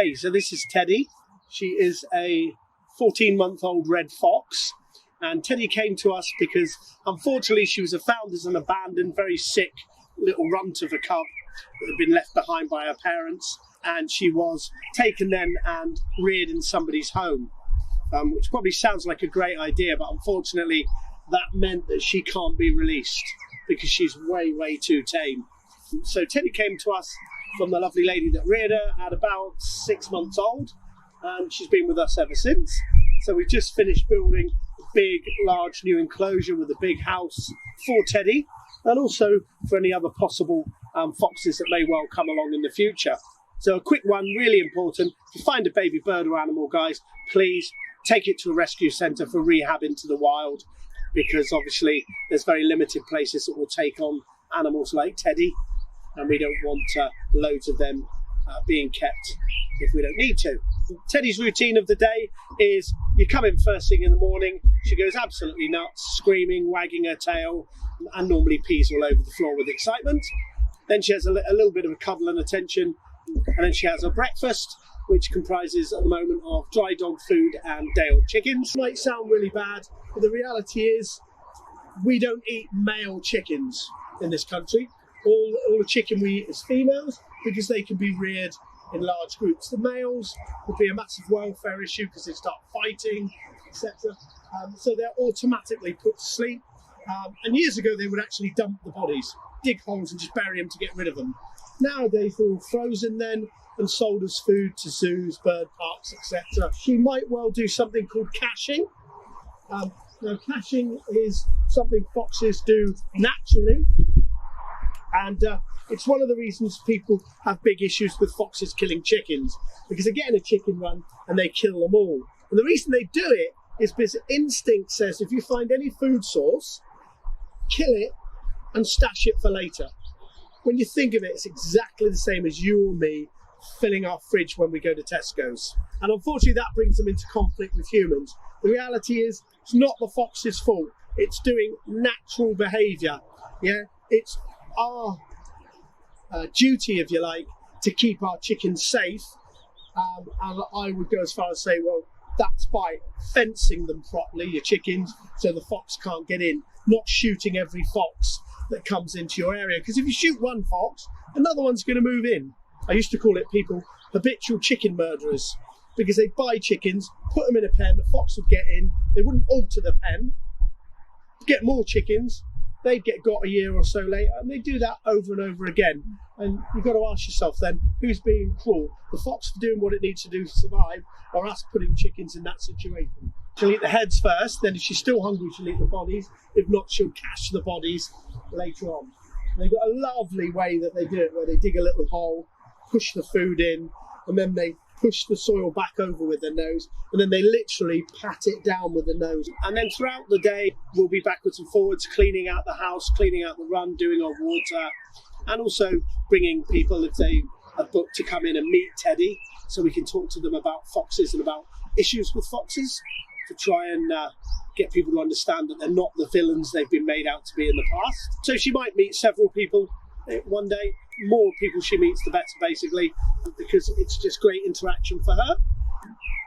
Okay, so this is Teddy. She is a 14-month-old red fox. And Teddy came to us because, unfortunately, she was found as an abandoned, very sick little runt of a cub that had been left behind by her parents. And she was taken then and reared in somebody's home, which probably sounds like a great idea, but unfortunately, that meant that she can't be released because she's way, way too tame. So Teddy came to us from the lovely lady that reared her at about 6 months old, and she's been with us ever since. So we've just finished building a big, large new enclosure with a big house for Teddy, and also for any other possible foxes that may well come along in the future. So a quick one, really important: if you find a baby bird or animal, guys, please take it to a rescue centre for rehab into the wild, because obviously there's very limited places that will take on animals like Teddy, and we don't want loads of them being kept if we don't need to. Teddy's routine of the day is you come in first thing in the morning, she goes absolutely nuts, screaming, wagging her tail, and normally pees all over the floor with excitement. Then she has a little bit of a cuddle and attention, and then she has her breakfast, which comprises at the moment of dry dog food and day-old chickens. It might sound really bad, but the reality is we don't eat male chickens in this country. All the chicken we eat is females because they can be reared in large groups. The males would be a massive welfare issue because they start fighting, etc. So they're automatically put to sleep. And years ago, they would actually dump the bodies, dig holes and just bury them to get rid of them. Nowadays, they're all frozen then and sold as food to zoos, bird parks, etc. She might well do something called caching. Now, caching is something foxes do naturally, and it's one of the reasons people have big issues with foxes killing chickens, because they get in a chicken run and they kill them all. And the reason they do it is because instinct says if you find any food source, kill it and stash it for later. When you think of it, it's exactly the same as you or me filling our fridge when we go to Tesco's. And unfortunately, that brings them into conflict with humans. The reality is, it's not the fox's fault. It's doing natural behaviour. Yeah, it's our duty, if you like, to keep our chickens safe. And I would go as far as say, well, that's by fencing them properly, your chickens, so the fox can't get in, not shooting every fox that comes into your area. Because if you shoot one fox, another one's going to move in. I used to call it people habitual chicken murderers, because they'd buy chickens, put them in a pen, the fox would get in, they wouldn't alter the pen, get more chickens, they'd get got a year or so later, and they do that over and over again. And you've got to ask yourself then, who's being cruel? The fox for doing what it needs to do to survive, or us putting chickens in that situation? She'll eat the heads first, then if she's still hungry, she'll eat the bodies. If not, she'll cache the bodies later on. And they've got a lovely way that they do it, where they dig a little hole, push the food in, and then they push the soil back over with their nose, and then they literally pat it down with the nose. And then throughout the day, we'll be backwards and forwards, cleaning out the house, cleaning out the run, doing our water, and also bringing people, if they have booked, to come in and meet Teddy, so we can talk to them about foxes and about issues with foxes, to try and get people to understand that they're not the villains they've been made out to be in the past. So she might meet several people one day. More people she meets, the better, basically, because it's just great interaction for her.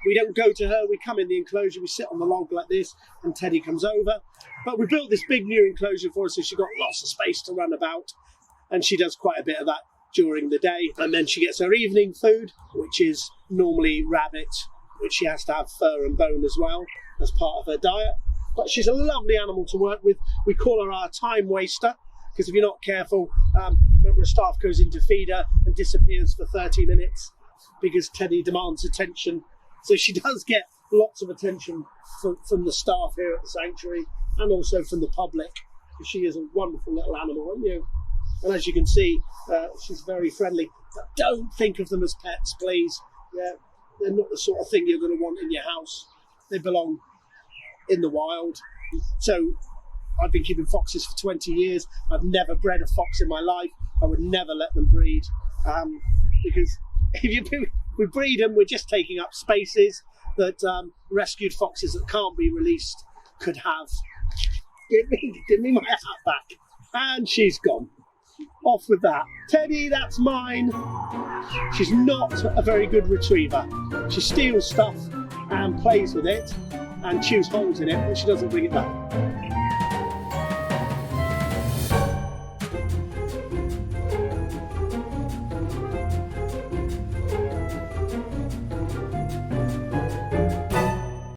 We don't go to her, we come in the enclosure, we sit on the log like this, and Teddy comes over. But we built this big new enclosure for her, so she's got lots of space to run about, and she does quite a bit of that during the day. And then she gets her evening food, which is normally rabbit, which she has to have fur and bone as well as part of her diet. But she's a lovely animal to work with. We call her our time waster, because if you're not careful, a member of staff goes in to feed her and disappears for 30 minutes because Teddy demands attention. So she does get lots of attention from the staff here at the sanctuary, and also from the public, because she is a wonderful little animal, aren't you? And as you can see, she's very friendly. But don't think of them as pets, please. Yeah, they're not the sort of thing you're going to want in your house. They belong in the wild. So I've been keeping foxes for 20 years. I've never bred a fox in my life. I would never let them breed, because if we breed them, we're just taking up spaces that rescued foxes that can't be released could have. Give me my hat back. And she's gone. Off with that. Teddy, that's mine. She's not a very good retriever. She steals stuff and plays with it and chews holes in it, but she doesn't bring it back.